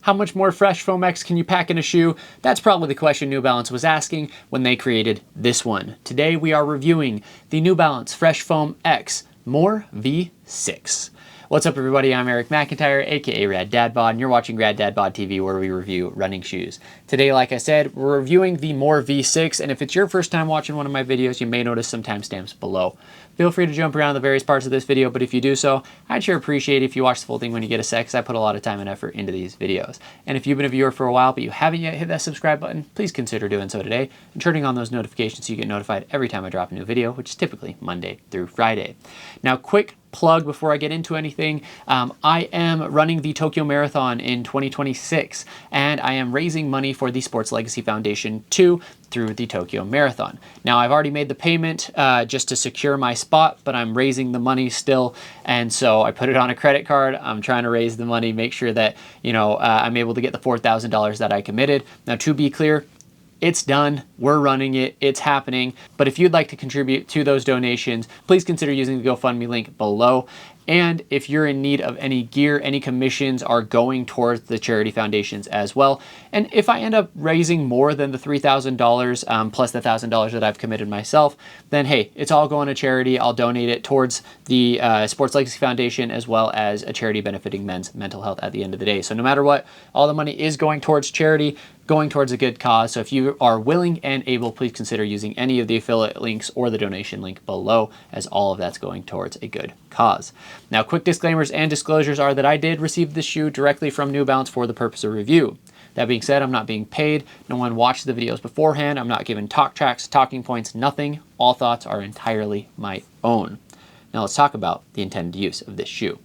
How much more Fresh Foam X can you pack in a shoe? That's probably the question New Balance was asking when they created this one. Today we are reviewing the New Balance Fresh Foam X More V6. What's up everybody, I'm Eric McIntyre, aka Rad Dad Bod, and you're watching Rad Dad Bod TV, where we review running shoes. Today, like I said, we're reviewing the More V6, and if it's your first time watching one of my videos, you may notice some timestamps below. Feel free to jump around the various parts of this video, but if you do so, I'd sure appreciate it if you watch the full thing when you get a sec, because I put a lot of time and effort into these videos. And if you've been a viewer for a while, but you haven't yet hit that subscribe button, please consider doing so today, and turning on those notifications so you get notified every time I drop a new video, which is typically Monday through Friday. Now, quick plug before I get into anything. I am running the Tokyo Marathon in 2026, and I am raising money for the Sports Legacy Foundation 2 through the Tokyo Marathon. Now, I've already made the payment just to secure my spot, but I'm raising the money still, and so I put it on a credit card. I'm trying to raise the money, make sure that, you know, I'm able to get the $4,000 that I committed. Now, to be clear, it's done, we're running it, it's happening. But if you'd like to contribute to those donations, please consider using the GoFundMe link below. And if you're in need of any gear, any commissions are going towards the charity foundations as well. And if I end up raising more than the $3,000 plus the $1,000 that I've committed myself, then hey, it's all going to charity. I'll donate it towards the Sports Legacy Foundation, as well as a charity benefiting men's mental health at the end of the day. So no matter what, all the money is going towards charity, going towards a good cause. So if you are willing and able, please consider using any of the affiliate links or the donation link below, as all of that's going towards a good cause. Now, quick disclaimers and disclosures are that I did receive this shoe directly from New Balance for the purpose of review. That being said, I'm not being paid. No one watched the videos beforehand. I'm not given talk tracks, talking points, nothing. All thoughts are entirely my own. Now let's talk about the intended use of this shoe.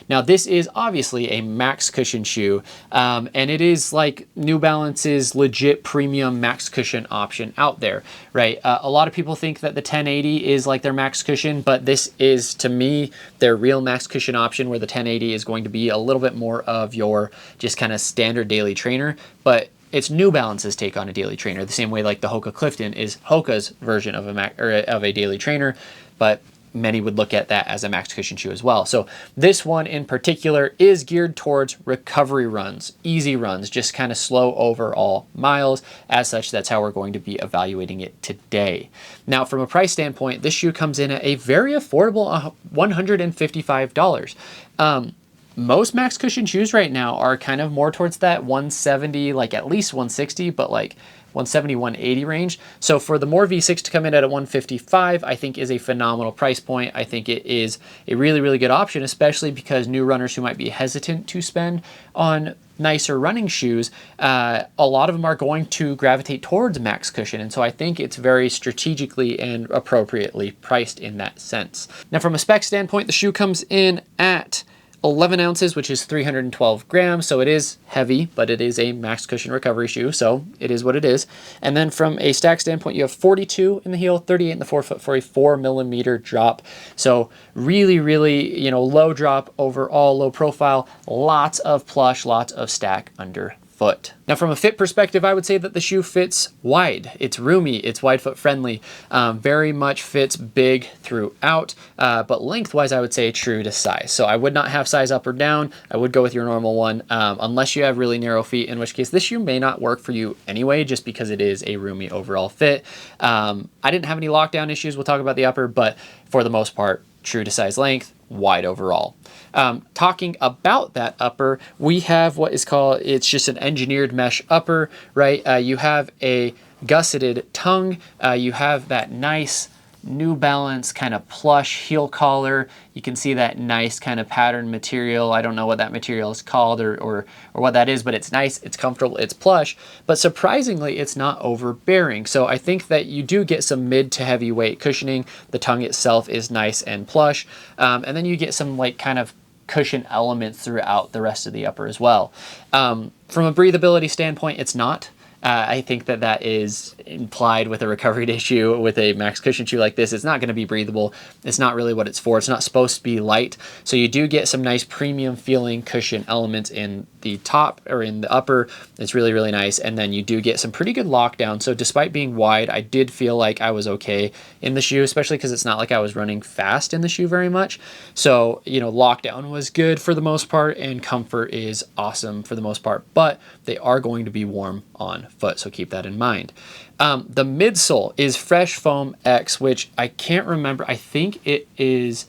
Now, this is obviously a max cushion shoe, and it is like New Balance's legit premium max cushion option out there, right? A lot of people think that the 1080 is like their max cushion, but this is, to me, their real max cushion option, where the 1080 is going to be a little bit more of your just kind of standard daily trainer, but it's New Balance's take on a daily trainer, the same way like the Hoka Clifton is Hoka's version of a daily trainer, but many would look at that as a max cushion shoe as well. So this one in particular is geared towards recovery runs, easy runs, just kind of slow overall miles. As such, that's how we're going to be evaluating it today. Now, from a price standpoint, this shoe comes in at a very affordable $155. Most max cushion shoes right now are kind of more towards that 170, like at least 160, but like 170, 180 range. So for the More V6 to come in at a 155, I think is a phenomenal price point. I think it is a really, really good option, especially because new runners who might be hesitant to spend on nicer running shoes, a lot of them are going to gravitate towards max cushion. And so I think it's very strategically and appropriately priced in that sense. Now, from a spec standpoint, the shoe comes in at 11 ounces, which is 312 grams. So it is heavy, but it is a max cushion recovery shoe. So it is what it is. And then from a stack standpoint, you have 42 in the heel, 38 in the forefoot for a 4mm drop. So really, really, you know, low drop overall, low profile, lots of plush, lots of stack underfoot. Now, from a fit perspective, I would say that the shoe fits wide. It's roomy, it's wide foot friendly, very much fits big throughout, but lengthwise, I would say true to size. So I would not have size up or down. I would go with your normal one, unless you have really narrow feet, in which case this shoe may not work for you anyway, just because it is a roomy overall fit. I didn't have any lockdown issues. We'll talk about the upper, but for the most part, true to size length, wide overall. Talking about that upper, we have what is called, it's just an engineered mesh upper, right? You have a gusseted tongue. You have that nice New Balance kind of plush heel collar. You can see that nice kind of pattern material. I don't know what that material is called or what that is, but it's nice, it's comfortable, it's plush, but surprisingly, it's not overbearing. So I think that you do get some mid to heavyweight cushioning. The tongue itself is nice and plush. And then you get some like kind of cushion elements throughout the rest of the upper as well. From a breathability standpoint, it's not. I think that that is implied with a recovered issue with a max cushion shoe like this. It's not going to be breathable. It's not really what it's for. It's not supposed to be light. So you do get some nice premium feeling cushion elements in the top or in the upper. It's really, really nice. And then you do get some pretty good lockdown. So despite being wide, I did feel like I was okay in the shoe, especially because it's not like I was running fast in the shoe very much. So, you know, lockdown was good for the most part, and comfort is awesome for the most part, but they are going to be warm on foot. So keep that in mind. The midsole is Fresh Foam X, which I can't remember. I think it is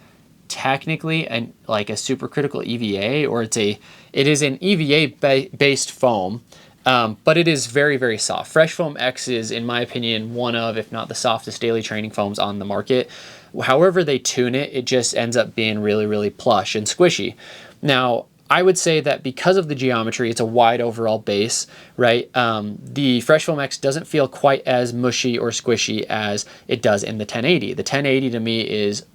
technically like a supercritical EVA, or it is an EVA based foam, but it is very, very soft. Fresh Foam X is, in my opinion, one of, if not the softest daily training foams on the market. However they tune it, it just ends up being really, really plush and squishy. Now, I would say that because of the geometry, it's a wide overall base, right? The Fresh Foam X doesn't feel quite as mushy or squishy as it does in the 1080. The 1080 to me is,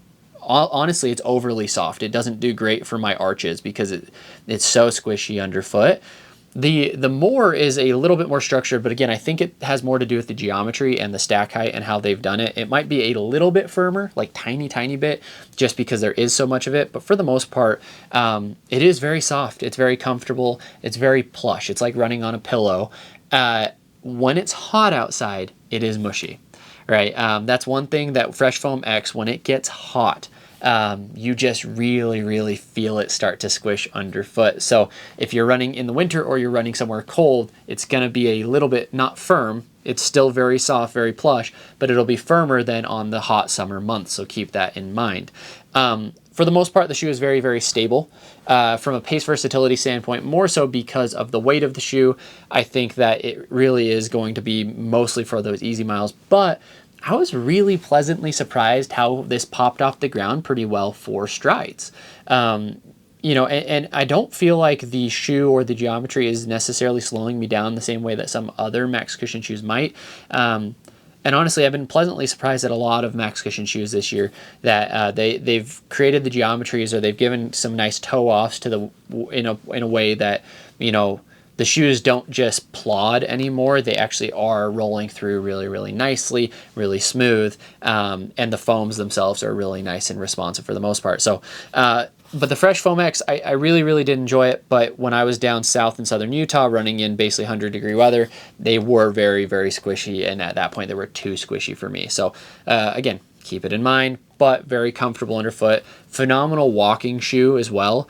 honestly, it's overly soft. It doesn't do great for my arches because it's so squishy underfoot. The More is a little bit more structured, but again, I think it has more to do with the geometry and the stack height and how they've done it. It might be a little bit firmer, like tiny bit, just because there is so much of it. But for the most part, it is very soft. It's very comfortable. It's very plush. It's like running on a pillow. When it's hot outside, it is mushy, right? That's one thing that Fresh Foam X, when it gets hot, you just really, really feel it start to squish underfoot. So if you're running in the winter or you're running somewhere cold, it's going to be a little bit not firm. It's still very soft, very plush, but it'll be firmer than on the hot summer months. So keep that in mind. For the most part, the shoe is very, very stable. From a pace versatility standpoint, more so because of the weight of the shoe. I think that it really is going to be mostly for those easy miles, but I was really pleasantly surprised how this popped off the ground pretty well for strides. You know, and I don't feel like the shoe or the geometry is necessarily slowing me down the same way that some other max cushion shoes might. And honestly, I've been pleasantly surprised at a lot of max cushion shoes this year that they've created the geometries, or they've given some nice toe offs to in a way that, you know, the shoes don't just plod anymore. They actually are rolling through really, really nicely, really smooth. And the foams themselves are really nice and responsive for the most part. So, but the Fresh Foam X, I really, really did enjoy it. But when I was down south in southern Utah running in basically 100-degree weather, they were very, very squishy. And at that point, they were too squishy for me. So again, keep it in mind, but very comfortable underfoot. Phenomenal walking shoe as well,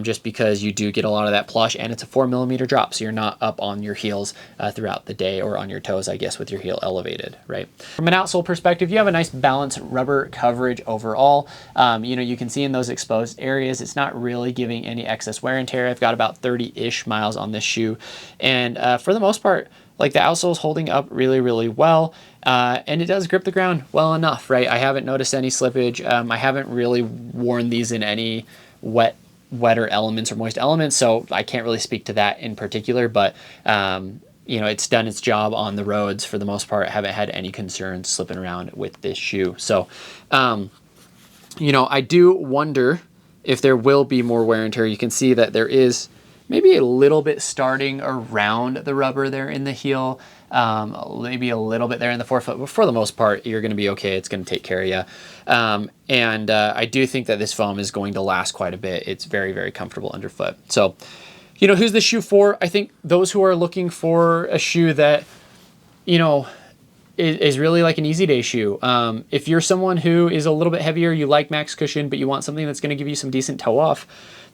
just because you do get a lot of that plush, and it's a 4mm drop, so you're not up on your heels throughout the day, or on your toes, I guess, with your heel elevated, right? From an outsole perspective, you have a nice balanced rubber coverage overall. You know, you can see in those exposed areas, it's not really giving any excess wear and tear. I've got about 30-ish miles on this shoe, and for the most part, like, the outsole is holding up really, really well. And it does grip the ground well enough, right? I haven't noticed any slippage. I haven't really worn these in any wetter elements or moist elements, so I can't really speak to that in particular, but you know, it's done its job on the roads for the most part. I haven't had any concerns slipping around with this shoe. So, you know, I do wonder if there will be more wear and tear. You can see that there is maybe a little bit starting around the rubber there in the heel, maybe a little bit there in the forefoot, but for the most part, you're going to be okay. It's going to take care of you. And I do think that this foam is going to last quite a bit. It's very, very comfortable underfoot. So, you know, who's this shoe for? I think those who are looking for a shoe that, you know, is really like an easy day shoe. If you're someone who is a little bit heavier, you like max cushion, but you want something that's going to give you some decent toe off,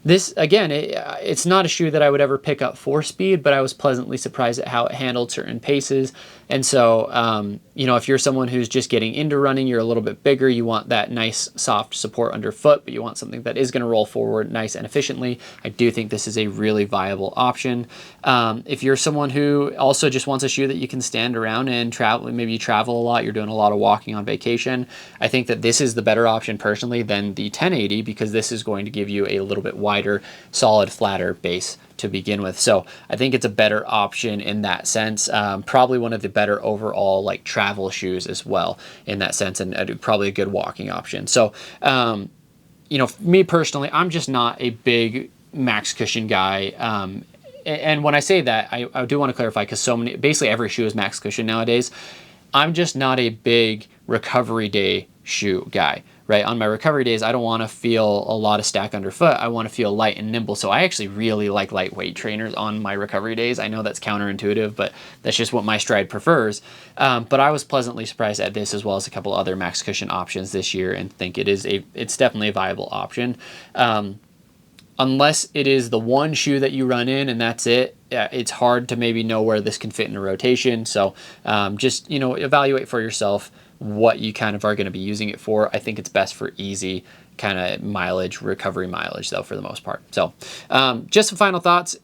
this, again, it's not a shoe that I would ever pick up for speed, but I was pleasantly surprised at how it handled certain paces. And so, you know, if you're someone who's just getting into running, you're a little bit bigger, you want that nice soft support underfoot, but you want something that is going to roll forward nice and efficiently, I do think this is a really viable option. If you're someone who also just wants a shoe that you can stand around and travel, maybe you travel a lot, you're doing a lot of walking on vacation, I think that this is the better option personally than the 1080, because this is going to give you a little bit wider, solid, flatter base to begin with. So I think it's a better option in that sense. Probably one of the better overall like travel shoes as well in that sense, and probably a good walking option. So, you know, me personally, I'm just not a big max cushion guy. And when I say that, I do want to clarify, because basically every shoe is max cushion nowadays. I'm just not a big recovery day shoe guy, right? On my recovery days, I don't want to feel a lot of stack underfoot. I want to feel light and nimble. So I actually really like lightweight trainers on my recovery days. I know that's counterintuitive, but that's just what my stride prefers. But I was pleasantly surprised at this, as well as a couple other max cushion options this year, and think it's definitely a viable option. Unless it is the one shoe that you run in and that's it, it's hard to maybe know where this can fit in a rotation. So just, evaluate for yourself what you kind of are going to be using it for. I think it's best for easy kind of mileage, recovery mileage though, for the most part. So just some final thoughts.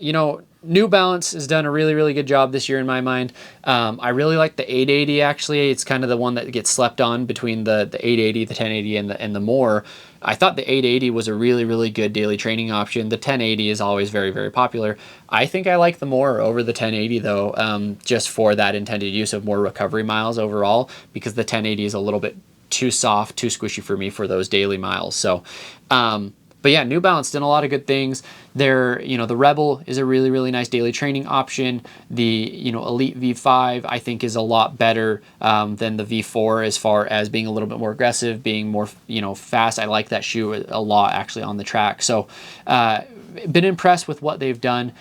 New Balance has done a really, really good job this year in my mind. I really like the 880 actually. It's kind of the one that gets slept on between the 880, the 1080, and the More. I thought the 880 was a really, really good daily training option. The 1080 is always very, very popular. I think I like the More over the 1080 though, just for that intended use of more recovery miles overall, because the 1080 is a little bit too soft, too squishy for me for those daily miles. So, but yeah, New Balance done a lot of good things. The Rebel is a really, really nice daily training option. The, Elite V5, I think, is a lot better than the V4 as far as being a little bit more aggressive, being more, fast. I like that shoe a lot actually on the track. So, been impressed with what they've done.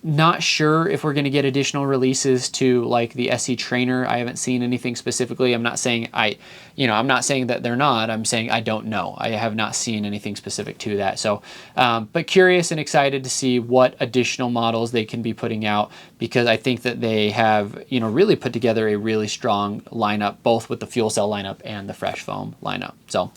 Not sure if we're going to get additional releases to like the SE Trainer. I haven't seen anything specifically. I'm not saying I'm not saying that they're not. I'm saying I don't know. I have not seen anything specific to that. So, but curious and excited to see what additional models they can be putting out, because I think that they have, really put together a really strong lineup, both with the fuel cell lineup and the fresh foam lineup. So,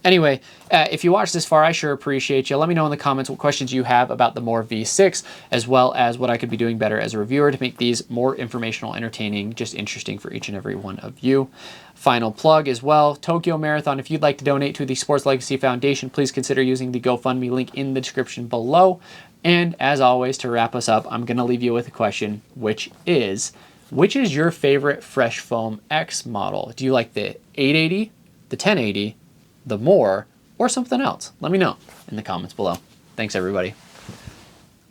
anyway, if you watched this far, I sure appreciate you. Let me know in the comments what questions you have about the More V6, as well as what I could be doing better as a reviewer to make these more informational, entertaining, just interesting for each and every one of you. Final plug as well, Tokyo Marathon. If you'd like to donate to the Sports Legacy Foundation, please consider using the GoFundMe link in the description below. And as always, to wrap us up, I'm going to leave you with a question, which is your favorite Fresh Foam X model? Do you like the 880, the 1080, the More, or something else? Let me know in the comments below. Thanks, everybody.